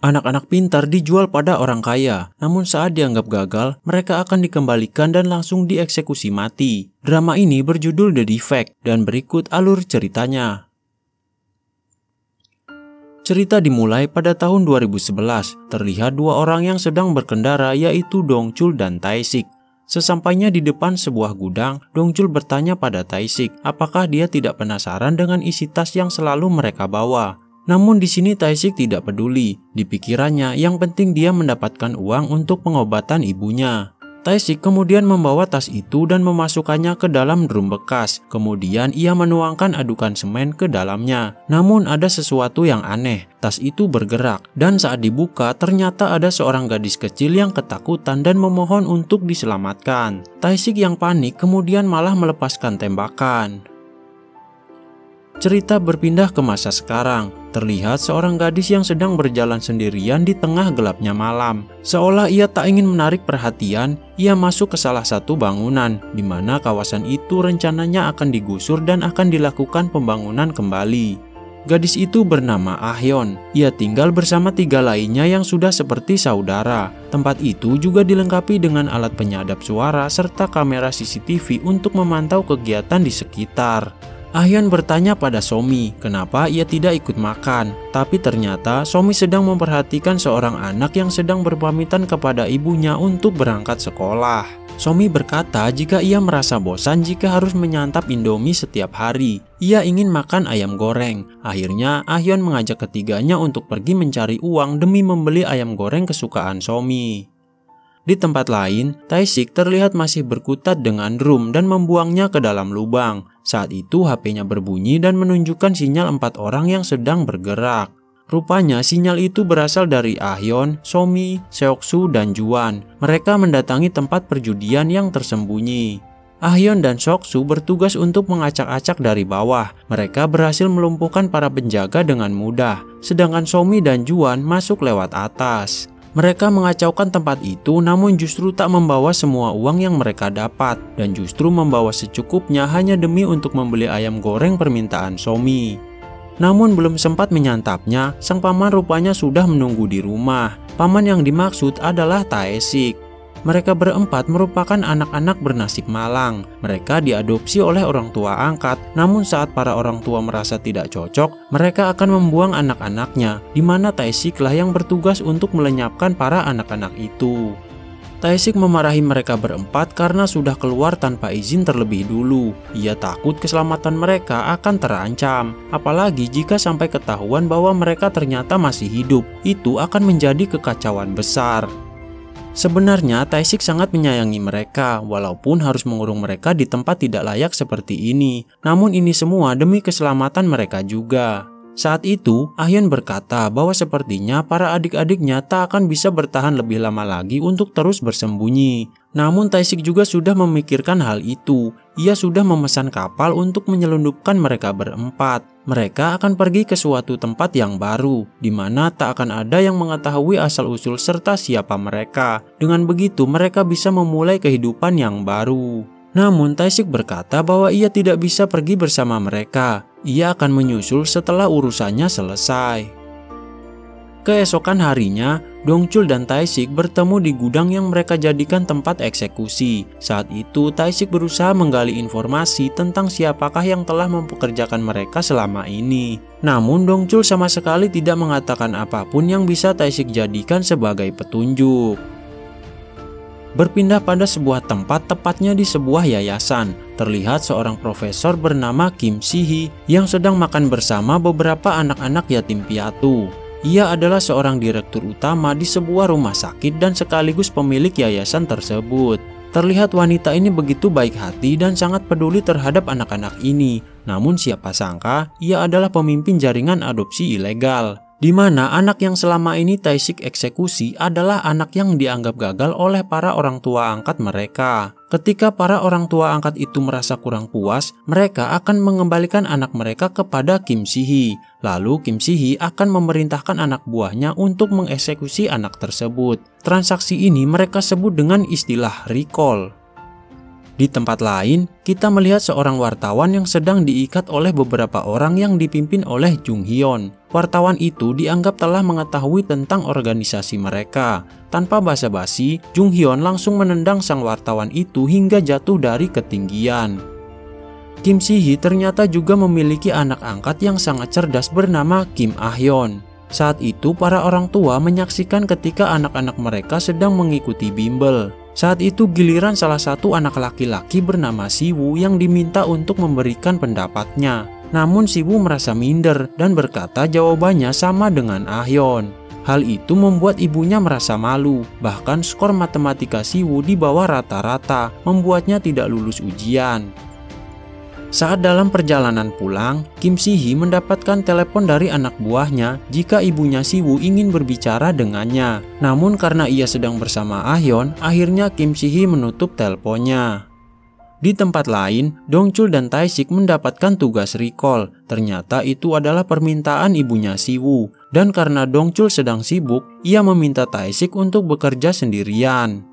Anak-anak pintar dijual pada orang kaya, namun saat dianggap gagal, mereka akan dikembalikan dan langsung dieksekusi mati. Drama ini berjudul The Defect dan berikut alur ceritanya. Cerita dimulai pada tahun 2011. Terlihat dua orang yang sedang berkendara, yaitu Dongchul dan Tae-sik. Sesampainya di depan sebuah gudang, Dongchul bertanya pada Tae-sik apakah dia tidak penasaran dengan isi tas yang selalu mereka bawa. Namun di sini Tae-sik tidak peduli. Di pikirannya yang penting dia mendapatkan uang untuk pengobatan ibunya. Tae-sik kemudian membawa tas itu dan memasukkannya ke dalam drum bekas. Kemudian ia menuangkan adukan semen ke dalamnya. Namun ada sesuatu yang aneh. Tas itu bergerak dan saat dibuka ternyata ada seorang gadis kecil yang ketakutan dan memohon untuk diselamatkan. Tae-sik yang panik kemudian malah melepaskan tembakan. Cerita berpindah ke masa sekarang. Terlihat seorang gadis yang sedang berjalan sendirian di tengah gelapnya malam. Seolah ia tak ingin menarik perhatian, ia masuk ke salah satu bangunan, di mana kawasan itu rencananya akan digusur dan akan dilakukan pembangunan kembali. Gadis itu bernama Ah-hyun. Ia tinggal bersama 3 lainnya yang sudah seperti saudara. Tempat itu juga dilengkapi dengan alat penyadap suara serta kamera CCTV untuk memantau kegiatan di sekitar. Ah-hyun bertanya pada Somi kenapa ia tidak ikut makan, tapi ternyata Somi sedang memperhatikan seorang anak yang sedang berpamitan kepada ibunya untuk berangkat sekolah. Somi berkata jika ia merasa bosan jika harus menyantap Indomie setiap hari. Ia ingin makan ayam goreng. Akhirnya Ah-hyun mengajak ketiganya untuk pergi mencari uang demi membeli ayam goreng kesukaan Somi. Di tempat lain, Tae-sik terlihat masih berkutat dengan drum dan membuangnya ke dalam lubang. Saat itu HP-nya berbunyi dan menunjukkan sinyal 4 orang yang sedang bergerak. Rupanya sinyal itu berasal dari Ah-hyun, Somi, Seoksu, dan Juan. Mereka mendatangi tempat perjudian yang tersembunyi. Ah-hyun dan Seoksu bertugas untuk mengacak-acak dari bawah. Mereka berhasil melumpuhkan para penjaga dengan mudah. Sedangkan Somi dan Juan masuk lewat atas. Mereka mengacaukan tempat itu namun justru tak membawa semua uang yang mereka dapat dan justru membawa secukupnya hanya demi untuk membeli ayam goreng permintaan Somi. Namun belum sempat menyantapnya, sang paman rupanya sudah menunggu di rumah. Paman yang dimaksud adalah Tae-sik. Mereka berempat merupakan anak-anak bernasib malang. Mereka diadopsi oleh orang tua angkat, namun saat para orang tua merasa tidak cocok, mereka akan membuang anak-anaknya, di mana Tae-sik lah yang bertugas untuk melenyapkan para anak-anak itu. Tae-sik memarahi mereka berempat karena sudah keluar tanpa izin terlebih dulu. Ia takut keselamatan mereka akan terancam, apalagi jika sampai ketahuan bahwa mereka ternyata masih hidup. Itu akan menjadi kekacauan besar. Sebenarnya Tae-sik sangat menyayangi mereka, walaupun harus mengurung mereka di tempat tidak layak seperti ini. Namun ini semua demi keselamatan mereka juga. Saat itu, Ah-hyun berkata bahwa sepertinya para adik-adiknya tak akan bisa bertahan lebih lama lagi untuk terus bersembunyi. Namun Tae-sik juga sudah memikirkan hal itu. Ia sudah memesan kapal untuk menyelundupkan mereka berempat. Mereka akan pergi ke suatu tempat yang baru, di mana tak akan ada yang mengetahui asal-usul serta siapa mereka. Dengan begitu mereka bisa memulai kehidupan yang baru. Namun Tae-sik berkata bahwa ia tidak bisa pergi bersama mereka. Ia akan menyusul setelah urusannya selesai. Keesokan harinya, Dongchul dan Tae-sik bertemu di gudang yang mereka jadikan tempat eksekusi. Saat itu Tae-sik berusaha menggali informasi tentang siapakah yang telah mempekerjakan mereka selama ini. Namun Dongchul sama sekali tidak mengatakan apapun yang bisa Tae-sik jadikan sebagai petunjuk. Berpindah pada sebuah tempat, tepatnya di sebuah yayasan. Terlihat seorang profesor bernama Kim Si-hee yang sedang makan bersama beberapa anak-anak yatim piatu. Ia adalah seorang direktur utama di sebuah rumah sakit dan sekaligus pemilik yayasan tersebut. Terlihat wanita ini begitu baik hati dan sangat peduli terhadap anak-anak ini. Namun siapa sangka ia adalah pemimpin jaringan adopsi ilegal, di mana anak yang selama ini Tae-sik eksekusi adalah anak yang dianggap gagal oleh para orang tua angkat mereka. Ketika para orang tua angkat itu merasa kurang puas, mereka akan mengembalikan anak mereka kepada Kim Si-hee. Lalu Kim Si-hee akan memerintahkan anak buahnya untuk mengeksekusi anak tersebut. Transaksi ini mereka sebut dengan istilah recall. Di tempat lain, kita melihat seorang wartawan yang sedang diikat oleh beberapa orang yang dipimpin oleh Jung Hyun. Wartawan itu dianggap telah mengetahui tentang organisasi mereka. Tanpa basa-basi, Jung Hyun langsung menendang sang wartawan itu hingga jatuh dari ketinggian. Kim Si-hee ternyata juga memiliki anak angkat yang sangat cerdas bernama Kim Ah-yeon. Saat itu, para orang tua menyaksikan ketika anak-anak mereka sedang mengikuti bimbel. Saat itu giliran salah satu anak laki-laki bernama Si-woo yang diminta untuk memberikan pendapatnya. Namun Si-woo merasa minder dan berkata jawabannya sama dengan Ah-yeon. Hal itu membuat ibunya merasa malu. Bahkan skor matematika Si-woo di bawah rata-rata, membuatnya tidak lulus ujian. Saat dalam perjalanan pulang, Kim Si-hee mendapatkan telepon dari anak buahnya jika ibunya Si-woo ingin berbicara dengannya. Namun karena ia sedang bersama Ah-yeon, akhirnya Kim Si-hee menutup teleponnya. Di tempat lain, Dong-chul dan Tae-sik mendapatkan tugas recall. Ternyata itu adalah permintaan ibunya Si-woo. Dan karena Dong-chul sedang sibuk, ia meminta Tae-sik untuk bekerja sendirian.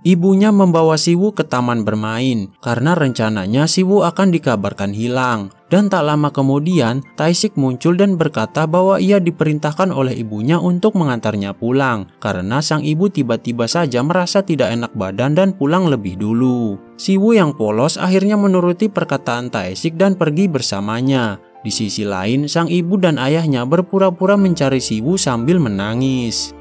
Ibunya membawa Si-woo ke taman bermain karena rencananya Si-woo akan dikabarkan hilang. Dan tak lama kemudian, Tae-sik muncul dan berkata bahwa ia diperintahkan oleh ibunya untuk mengantarnya pulang karena sang ibu tiba-tiba saja merasa tidak enak badan dan pulang lebih dulu. Si-woo yang polos akhirnya menuruti perkataan Tae-sik dan pergi bersamanya. Di sisi lain, sang ibu dan ayahnya berpura-pura mencari Si-woo sambil menangis.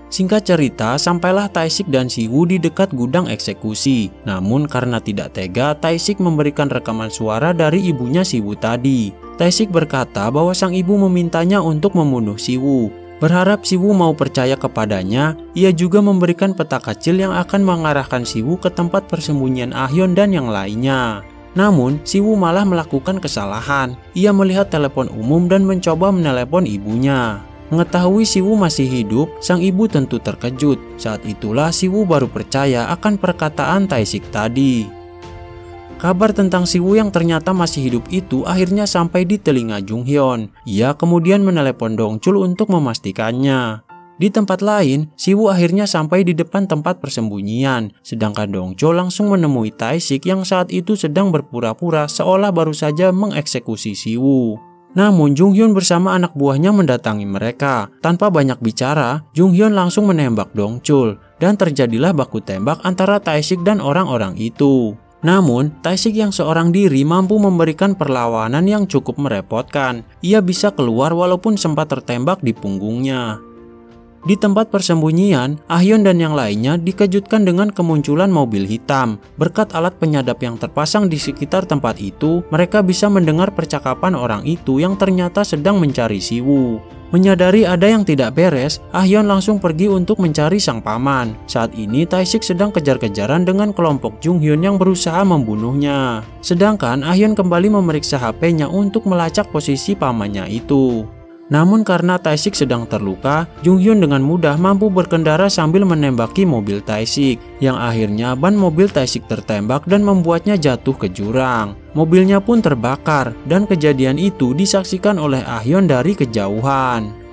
Singkat cerita, sampailah Tae-sik dan Si-woo di dekat gudang eksekusi. Namun karena tidak tega, Tae-sik memberikan rekaman suara dari ibunya Si-woo tadi. Tae-sik berkata bahwa sang ibu memintanya untuk membunuh Si-woo. Berharap Si-woo mau percaya kepadanya, ia juga memberikan peta kecil yang akan mengarahkan Si-woo ke tempat persembunyian Ah-yeon dan yang lainnya. Namun, Si-woo malah melakukan kesalahan. Ia melihat telepon umum dan mencoba menelepon ibunya. Mengetahui Si-woo masih hidup, sang ibu tentu terkejut. Saat itulah Si-woo baru percaya akan perkataan Tae-sik tadi. Kabar tentang Si-woo yang ternyata masih hidup itu akhirnya sampai di telinga Jung Hyun. Ia kemudian menelepon Dong-chul untuk memastikannya. Di tempat lain, Si-woo akhirnya sampai di depan tempat persembunyian. Sedangkan Dong-chul langsung menemui Tae-sik yang saat itu sedang berpura-pura seolah baru saja mengeksekusi Si-woo. Namun Jung Hyun bersama anak buahnya mendatangi mereka. Tanpa banyak bicara, Jung Hyun langsung menembak Dong-chul dan terjadilah baku tembak antara Tae-sik dan orang-orang itu. Namun, Tae-sik yang seorang diri mampu memberikan perlawanan yang cukup merepotkan. Ia bisa keluar walaupun sempat tertembak di punggungnya. Di tempat persembunyian, Ah-yeon dan yang lainnya dikejutkan dengan kemunculan mobil hitam. Berkat alat penyadap yang terpasang di sekitar tempat itu, mereka bisa mendengar percakapan orang itu yang ternyata sedang mencari Si-woo. Menyadari ada yang tidak beres, Ah-yeon langsung pergi untuk mencari sang paman. Saat ini Tae-sik sedang kejar-kejaran dengan kelompok Jung Hyun yang berusaha membunuhnya. Sedangkan Ah-yeon kembali memeriksa HP-nya untuk melacak posisi pamannya itu. Namun karena Tae-sik sedang terluka, Jung Hyun dengan mudah mampu berkendara sambil menembaki mobil Tae-sik, yang akhirnya ban mobil Tae-sik tertembak dan membuatnya jatuh ke jurang. Mobilnya pun terbakar, dan kejadian itu disaksikan oleh Ah-yeon dari kejauhan.